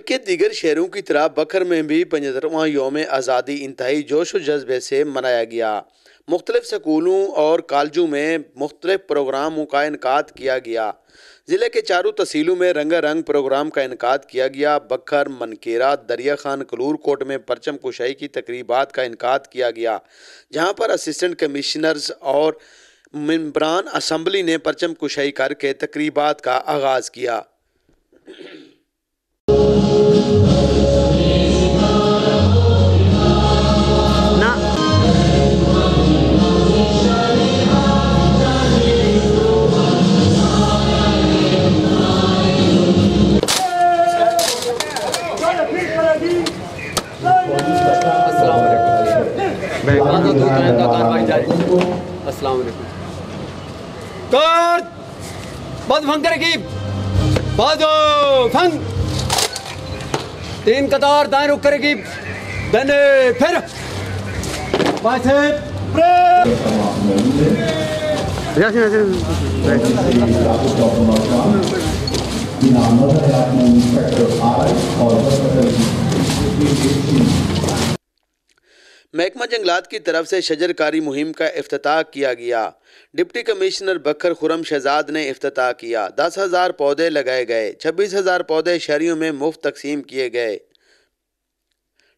ملک کے دیگر شہروں کی طرح بکھر میں بھی 75واں یوم آزادی انتہائی جوش و جذبے سے منایا گیا۔ مختلف سکولوں اور کالجوں میں مختلف پروگراموں کا انعقاد کیا گیا۔ ضلع کے چاروں تحصیلوں میں رنگا رنگ پروگرام کا انعقاد کیا گیا۔ بکھر، منکیرا، دریا خان، کلور کوٹ میں پرچم کشائی کی تقریبات کا انعقاد کیا گیا، جہاں پر اسسٹنٹ کمشنرز اور ممبران اسمبلی نے پرچم کشائی کر کے تقریبات کا آغاز کیا۔ السلام علیکم۔ کار بد فنگ کرے گی، بازو فنگ، 3 قطار دائیں رک کرے گی، دنے پھر بائسے محکمہ جنگلات کی طرف سے شجرکاری مہم کا افتتاح کیا گیا۔ ڈپٹی کمشنر بکھر خرم شہزاد نے افتتاح کیا۔ 10,000 پودے لگائے گئے، 26,000 پودے شہریوں میں مفت تقسیم کیے گئے۔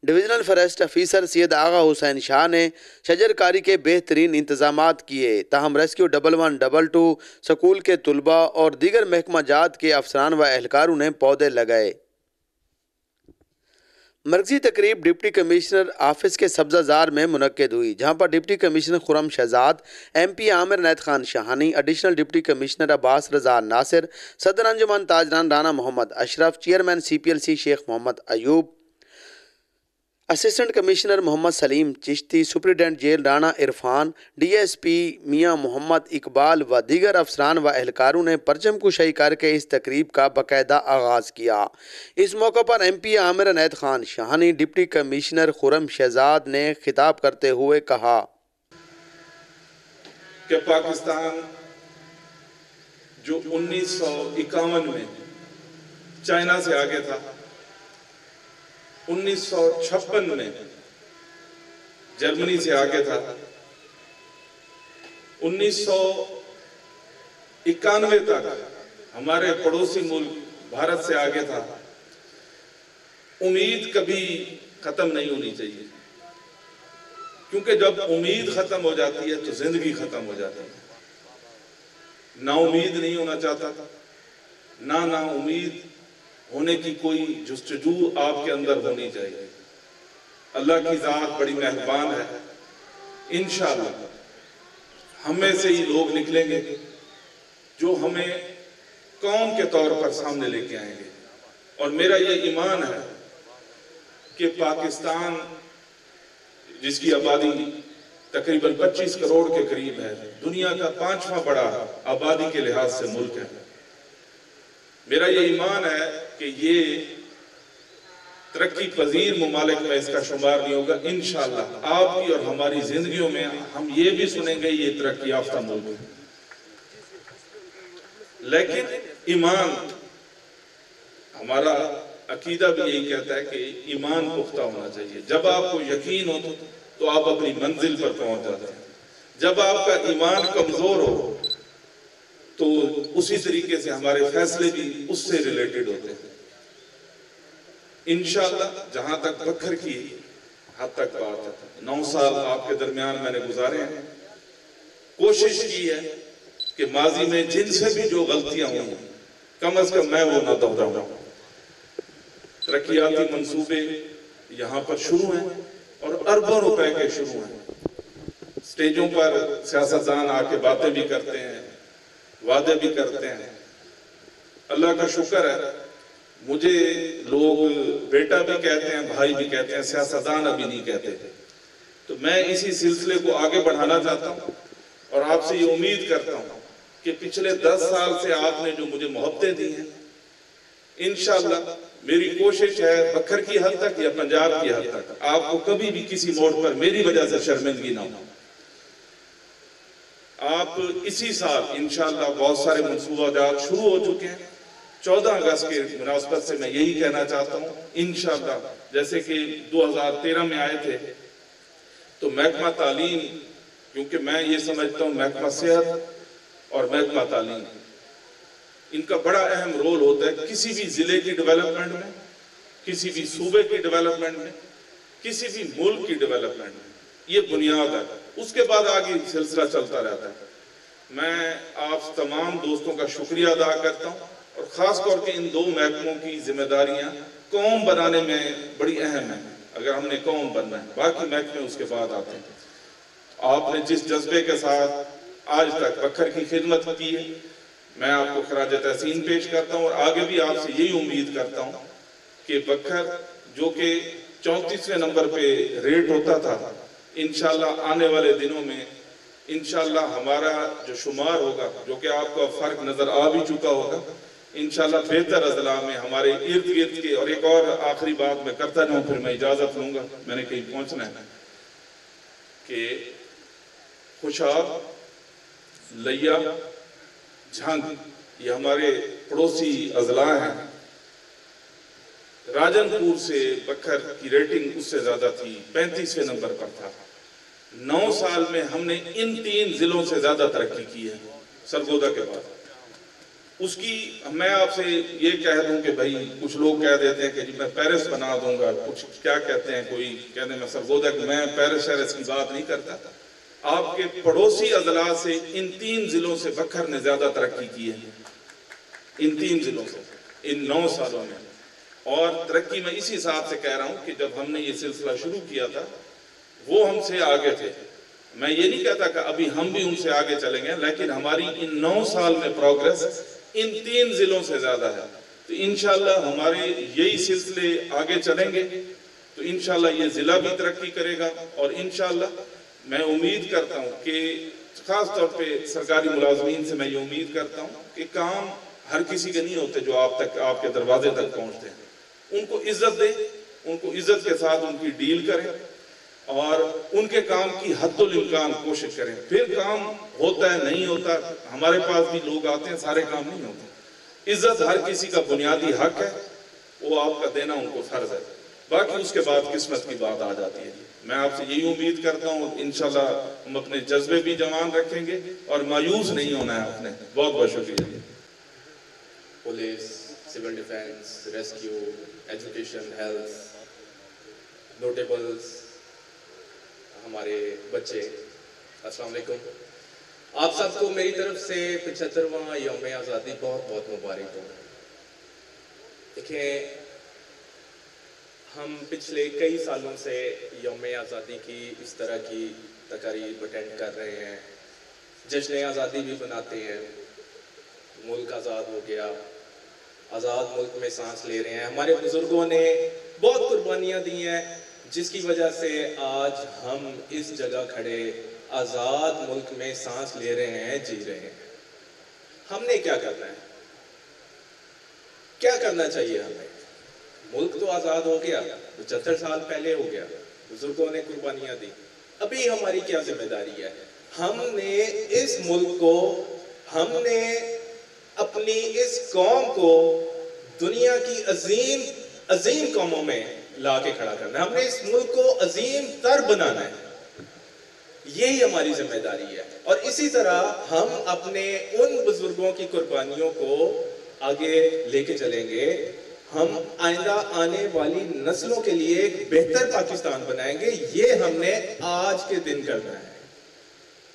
ڈویژنل فارسٹ افیسر سید آغا حسین شاہ نے شجرکاری کے بہترین انتظامات کیے، تاہم ریسکیو 1112 سکول کے طلباء اور دیگر محکمہ جات کے افسران و اہلکاروں نے پودے لگائے۔ مرکزی تقریب ڈپٹی کمشنر آفس کے سبزہ زار میں منعقد ہوئی، جہاں پر deputy commissioner Khurram Shahzad, MP Amir Inayat Khan Shahani, additional deputy commissioner Abbas Raza Nasir, صدر انجمن تاجران Rana Muhammad Ashraf, chairman CPLC Sheikh Muhammad Ayub, assistant commissioner Muhammad Saleem Chishti, superintendent jail Rana Irfan, DSP Mian محمد اقبال و دیگر افسران و اہلکاروں نے پرچم کشائی کر کے اس تقریب کا باقاعدہ آغاز کیا۔ اس موقع پر MP Amir Inayat Khan Shahani, deputy commissioner Khurram Shahzad نے خطاب کرتے ہوئے کہا کہ پاکستان جو 1951 میں چائنا سے آگے تھا، 1956 میں جرمنی سے آگے تھا، 1991 تک ہمارے پڑوسی ملک بھارت سے آگے تھا۔ امید کبھی ختم نہیں ہونی چاہیے، کیونکہ جب امید ختم ہو جاتی ہے تو زندگی ختم ہو جاتی ہے۔ نا امید نہیں ہونا چاہتا تھا، نا امید ہونے کی کوئی جستجو آپ کے اندر ہونی چاہیے۔ اللہ کی ذات بڑی مہربان ہے، انشاءاللہ ہم میں سے ہی لوگ نکلیں گے جو ہمیں قوم کے طور پر سامنے لے کے آئیں گے، اور میرا یہ ایمان ہے کہ پاکستان جس کی آبادی تقریباً 25 کروڑ کے قریب ہے، دنیا کا 5واں بڑا آبادی کے لحاظ سے ملک ہے۔ میرا یہ ایمان ہے کہ یہ ترقی پذیر ممالک میں اس کا شمار نہیں ہوگا۔ انشاءاللہ آپ کی اور ہماری زندگیوں میں ہم یہ بھی سنیں گے یہ ترقی یافتہ ملک ہے، لیکن ایمان، ہمارا عقیدہ بھی یہی کہتا ہے کہ ایمان پختہ ہونا چاہیے۔ جب آپ کو یقین ہو تو آپ اپنی منزل پر پہنچ جاتے ہیں، جب آپ کا ایمان کمزور ہو تو اسی طریقے سے ہمارے فیصلے بھی اس سے ریلیٹڈ ہوتے ہیں۔ انشاءاللہ جہاں تک بکھر کی حد تک بات ہے، 9 سال آپ کے درمیان میں نے گزارے ہیں، کوشش کی ہے کہ ماضی میں جن سے بھی جو غلطیاں ہوئی ہیں کم از کم میں وہ نہ دہراؤں۔ ترقیاتی منصوبے یہاں پر شروع ہیں اور اربوں روپے کے شروع ہیں۔ سٹیجوں پر سیاستدان آ کے باتیں بھی کرتے ہیں، وعدے بھی کرتے ہیں۔ اللہ کا شکر ہے، مجھے لوگ بیٹا بھی کہتے ہیں، بھائی بھی کہتے ہیں، سیاستدان ابھی نہیں کہتے۔ تو میں اسی سلسلے کو آگے بڑھانا چاہتا ہوں اور آپ سے یہ امید کرتا ہوں کہ پچھلے 10 سال سے آپ نے جو مجھے محبتیں دی ہیں، انشاءاللہ میری کوشش ہے بکھر کی حد تک یا پنجاب کی حد تک آپ کو کبھی بھی کسی موڑ پر میری وجہ سے شرمندگی نہ ہو۔ آپ اسی سال انشاءاللہ بہت سارے منصوبہ جات شروع ہو چکے ہیں، 14 अगस्त के मुनासबत से मैं यही कहना चाहता हूँ, इंशाअल्लाह जैसे कि 2013 में आए थे तो महकमा तालीम, क्योंकि मैं ये समझता हूँ महकमा सेहत और महकमा तालीम इनका बड़ा अहम रोल होता है किसी भी ज़िले की डेवलपमेंट में, किसी भी सूबे की डेवलपमेंट में, किसी भी मुल्क की डेवलपमेंट में। ये बुनियाद है, उसके बाद आगे सिलसिला चलता रहता है। मैं आप तमाम दोस्तों का शुक्रिया अदा करता हूँ और ख़ास तौर पे इन 2 महकमों की जिम्मेदारियाँ कौम बनाने में बड़ी अहम है। अगर हमने कौम बनना है, बाकी महकमे उसके बाद आते हैं। आपने जिस जज्बे के साथ आज तक बखर की खिदमत की है, मैं आपको खराज तहसीन पेश करता हूँ और आगे भी आपसे यही उम्मीद करता हूँ कि बखर जो कि 34वें नंबर पे रेट होता था, इंशाल्लाह आने वाले दिनों में इंशाल्लाह हमारा जो शुमार होगा, जो कि आपको फ़र्क नज़र आ भी चुका होगा, इंशाल्लाह बेहतर अजला में हमारे इर्द गिर्द के। और एक और आखिरी बात मैं करता जाऊँ, फिर मैं इजाज़त लूँगा, मैंने कहीं पहुँचना है, कि खुशाब, लिया, झंग ये हमारे पड़ोसी अजला हैं। राजनपुर से बखर की रेटिंग उससे ज़्यादा थी, 35वें नंबर पर था। 9 साल में हमने इन 3 ज़िलों से ज़्यादा तरक्की की है सरगोदा के बाद। उसकी मैं आपसे ये कह दूं कि भाई कुछ लोग कह देते हैं कि जी मैं पेरिस बना दूंगा, कुछ क्या कहते हैं, कोई कहते हैं मैं सरगोदा, मैं पेरिस शहर की बात नहीं करता। आपके पड़ोसी अजला से इन 3 ज़िलों से बखर ने ज़्यादा तरक्की की है, इन 3 ज़िलों से इन 9 सालों में। और तरक्की मैं इसी हिसाब से कह रहा हूँ कि जब हमने ये सिलसिला शुरू किया था वो हमसे आगे थे। मैं ये नहीं कहता कि अभी हम भी उनसे आगे चलेंगे, लेकिन हमारी इन 9 साल में प्रोग्रेस इन 3 ज़िलों से ज़्यादा है। तो इंशाल्लाह हमारे यही सिलसिले आगे चलेंगे तो इंशाल्लाह ये ज़िला भी तरक्की करेगा। और इंशाल्लाह मैं उम्मीद करता हूँ कि ख़ास तौर पे सरकारी मुलाजमीन से मैं ये उम्मीद करता हूँ कि काम हर किसी के नहीं होते जो आप तक, आपके दरवाजे तक पहुँचते हैं। उनको इज्जत दें, उनको इज्जत के साथ उनकी डील करें और उनके काम की हद्दुल इम्कान कोशिश करें। फिर काम होता है नहीं होता, हमारे पास भी लोग आते हैं, सारे काम नहीं होते। इज्जत हर किसी का बुनियादी हक है, वो आपका देना उनको फर्ज है। बाकी उसके बाद किस्मत की बात आ जाती है। मैं आपसे यही उम्मीद करता हूँ इंशाल्लाह हम अपने जज्बे भी जवान रखेंगे और मायूस नहीं होना है आपने। बहुत बहुत शुक्रिया। Police, civil defence, rescue, education, health, notables, हमारे बच्चे, अस्सलाम वालेकुम। आप सबको मेरी तरफ से 75वां यौम आज़ादी बहुत बहुत मुबारक हो। देखिए, हम पिछले कई सालों से यौम आज़ादी की इस तरह की तकारीब अटेंड कर रहे हैं, जश्न आज़ादी भी बनाते हैं। मुल्क आज़ाद हो गया, आज़ाद मुल्क में सांस ले रहे हैं। हमारे बुजुर्गों ने बहुत कुर्बानियाँ दी हैं जिसकी वजह से आज हम इस जगह खड़े आज़ाद मुल्क में सांस ले रहे हैं, जी रहे हैं। हमने क्या करना है, क्या करना चाहिए हमें? मुल्क तो आज़ाद हो गया, 75 साल पहले हो गया, बुजुर्गों ने कुर्बानियाँ दी। अभी हमारी क्या जिम्मेदारी है? हमने इस मुल्क को, हमने अपनी इस कौम को दुनिया की अजीम अजीम कौमों में ला के खड़ा करना है। हमने इस मुल्क को अजीम तर बनाना है, यही हमारी जिम्मेदारी है। और इसी तरह हम अपने उन बुजुर्गों की कुर्बानियों को आगे लेके चलेंगे। हम आइंदा आने वाली नस्लों के लिए एक बेहतर पाकिस्तान बनाएंगे। ये हमने आज के दिन करना है।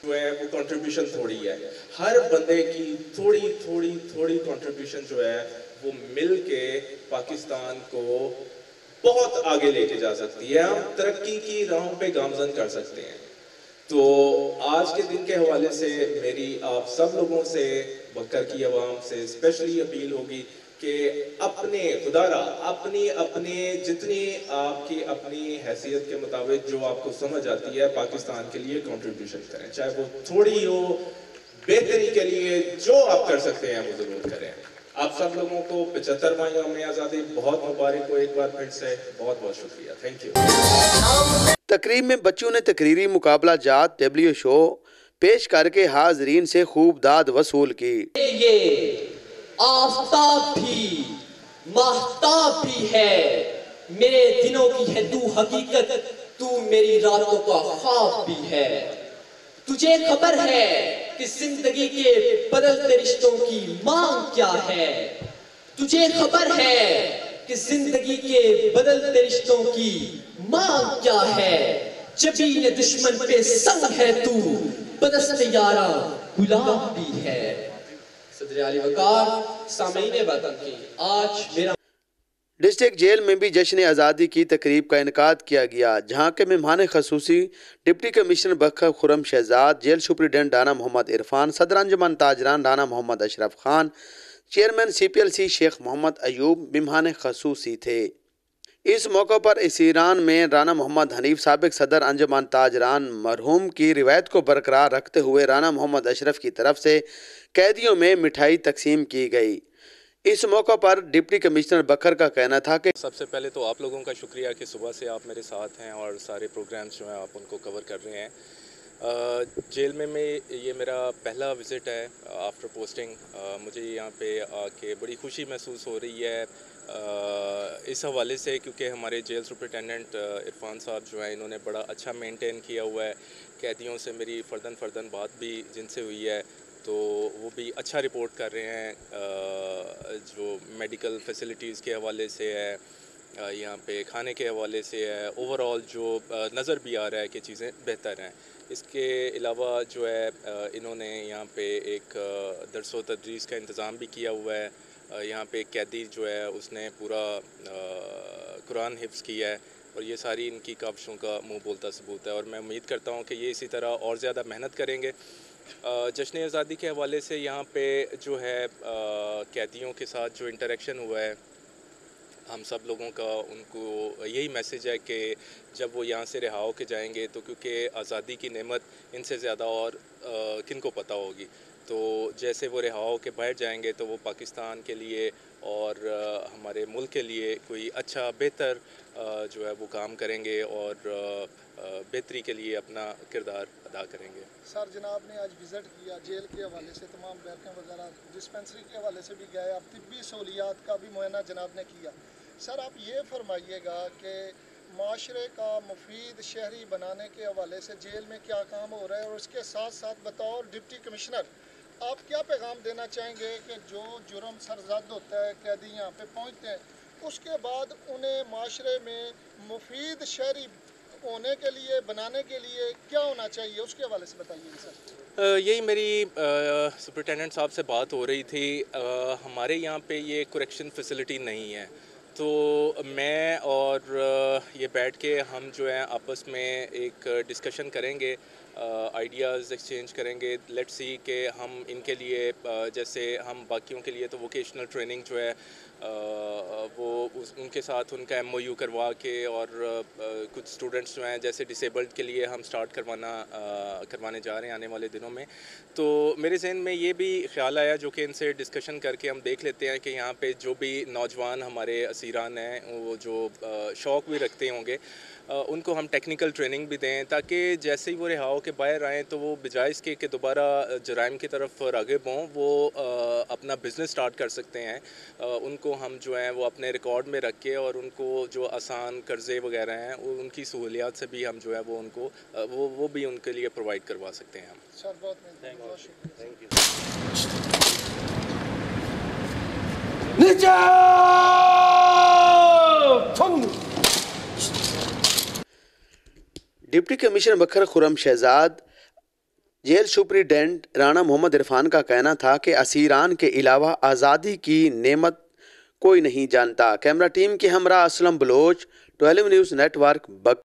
जो है वो कंट्रीब्यूशन थोड़ी है, हर बंदे की थोड़ी थोड़ी थोड़ी कंट्रीब्यूशन जो है वो मिल के पाकिस्तान को बहुत आगे लेके जा सकती है। हम तरक्की की राहों पे गामजन कर सकते हैं। तो आज के दिन के हवाले से मेरी आप सब लोगों से, बकर की आवाम से स्पेशली अपील होगी कि अपने खुदारा अपने जितनी आपकी अपनी हैसियत के मुताबिक जो आपको समझ आती है पाकिस्तान के लिए कंट्रीब्यूशन करें, चाहे वो थोड़ी हो, बेहतरी के लिए जो आप कर सकते हैं वो जरूर करें। आप सब लोगों को 75वां यौम आज़ादी बहुत मुबारक हो। एक बार फिर से बहुत बहुत शुक्रिया, थैंक यू। तकरीब में बच्चों ने तकरीरी मुकाबला जात डब्ल्यू शो पेश करके हाजरीन से खूब दाद वसूल की। ये आफताब भी महताब भी है, मेरे दिनों की है तू हकीकत, तू मेरी रातों का ख्वाब भी है। तुझे खबर है कि जिंदगी के बदलते रिश्तों की मांग क्या है, तुझे खबर है कि जिंदगी के बदलते रिश्तों की मांग क्या है। जबीन दुश्मन पे संग है तू, बदस्त यारा गुलाब भी है। सदर आली वकार, सामईन वतन की, आज मेरा डिस्ट्रिक्ट जेल में भी जश्न आज़ादी की तकरीब का इनकाद किया गया, जहाँ के मेहमान खसूसी डिप्टी कमिश्नर बखर खुरम शहजाद, जेल सुपरिटेंडेंट राना मोहम्मद इरफान, सदर अंजुमन ताजरान राना मोहम्मद अशरफ खान, चेयरमैन CPLC शेख मोहम्मद अयूब मेहमान खसूसी थे। इस मौके पर इसीरान में राना मोहम्मद हनीफ साबिक सदर अंजुमन ताजरान मरहूम की रिवायत को बरकरार रखते हुए राना मोहम्मद अशरफ की तरफ से कैदियों में मिठाई तकसीम की गई। इस मौके पर डिप्टी कमिश्नर बखर का कहना था कि सबसे पहले तो आप लोगों का शुक्रिया कि सुबह से आप मेरे साथ हैं और सारे प्रोग्राम्स जो हैं आप उनको कवर कर रहे हैं। जेल में ये मेरा पहला विज़िट है आफ्टर पोस्टिंग। मुझे यहाँ पे आके बड़ी खुशी महसूस हो रही है इस हवाले से, क्योंकि हमारे जेल सुपरिटेंडेंट इरफान साहब जो हैं इन्होंने बड़ा अच्छा मेंटेन किया हुआ है। कैदियों से मेरी फ़र्दन बात भी जिनसे हुई है तो वो भी अच्छा रिपोर्ट कर रहे हैं, जो मेडिकल फैसिलिटीज़ के हवाले से है, यहाँ पे खाने के हवाले से है, ओवरऑल जो नज़र भी आ रहा है कि चीज़ें बेहतर हैं। इसके अलावा जो है इन्होंने यहाँ पे एक दर्स व तदरीस का इंतज़ाम भी किया हुआ है। यहाँ पे एक कैदी जो है उसने पूरा कुरान हिफ्ज़ किया है और ये सारी इनकी काविशों का मुँह बोलता सबूत है, और मैं उम्मीद करता हूँ कि ये इसी तरह और ज़्यादा मेहनत करेंगे। जश्न आज़ादी के हवाले से यहाँ पे जो है कैदियों के साथ जो इंटरेक्शन हुआ है, हम सब लोगों का उनको यही मैसेज है कि जब वो यहाँ से रिहा होकर जाएंगे तो क्योंकि आज़ादी की नेमत इनसे ज़्यादा और किन को पता होगी, तो जैसे वो रिहा होकर बाहर जाएंगे तो वो पाकिस्तान के लिए और हमारे मुल्क के लिए कोई अच्छा बेहतर जो है वो काम करेंगे और बेहतरी के लिए अपना किरदार अदा करेंगे। सर, जनाब ने आज विज़िट किया जेल के हवाले से, तमाम बैरकें वगैरह डिस्पेंसरी के हवाले से भी गए, अब तिब्बी सहूलियात का भी मुआयना जनाब ने किया। सर, आप ये फरमाइएगा कि माशरे का मुफीद शहरी बनाने के हवाले से जेल में क्या काम हो रहा है, और उसके साथ साथ बतौर डिप्टी कमिश्नर आप क्या पैगाम देना चाहेंगे कि जो जुर्म सरजद होता है, कैदी यहाँ पे पहुँचते हैं, उसके बाद उन्हें माशरे में मुफीद शहरी होने के लिए, बनाने के लिए क्या होना चाहिए, उसके हवाले से बताइए सर। यही मेरी सुपरिटेंडेंट साहब से बात हो रही थी। हमारे यहाँ पे ये करेक्शन फैसिलिटी नहीं है, तो मैं और ये बैठ के हम जो है आपस में एक डिस्कशन करेंगे, आइडियाज़ एक्सचेंज करेंगे। लेट्स सी कि हम इनके लिए जैसे हम बाकियों के लिए तो वोकेशनल ट्रेनिंग जो है वो उनके साथ उनका MOU करवा के, और कुछ स्टूडेंट्स जो हैं जैसे डिसेबल्ड के लिए हम स्टार्ट करवाने जा रहे हैं आने वाले दिनों में। तो मेरे जहन में ये भी ख्याल आया, जो कि इनसे डिस्कशन करके हम देख लेते हैं कि यहाँ पे जो भी नौजवान हमारे असीरान हैं वो जो शौक़ भी रखते होंगे उनको हम टेक्निकल ट्रेनिंग भी दें, ताकि जैसे ही वो रिहा हो के बाहर आएँ तो वो बजाय इसके कि दोबारा जराइम की तरफ राग़िब हों, वो अपना बिज़नेस स्टार्ट कर सकते हैं। उनको हम जो है वो अपने रिकॉर्ड में रख के, और उनको जो आसान कर्ज़े वगैरह हैं उनकी सहूलियात से भी हम जो है वो उनको वो भी उनके लिए प्रोवाइड करवा सकते हैं हम। सर, बहुत थैंक यू। नीचे डिप्टी कमिश्नर बखर खुरम शहजाद, जेल सुपरिटेंडेंट राना मोहम्मद इरफान का कहना था कि असीरान के अलावा आज़ादी की नेमत कोई नहीं जानता। कैमरा टीम के हमरा असलम बलोच, 12 न्यूज़ नेटवर्क।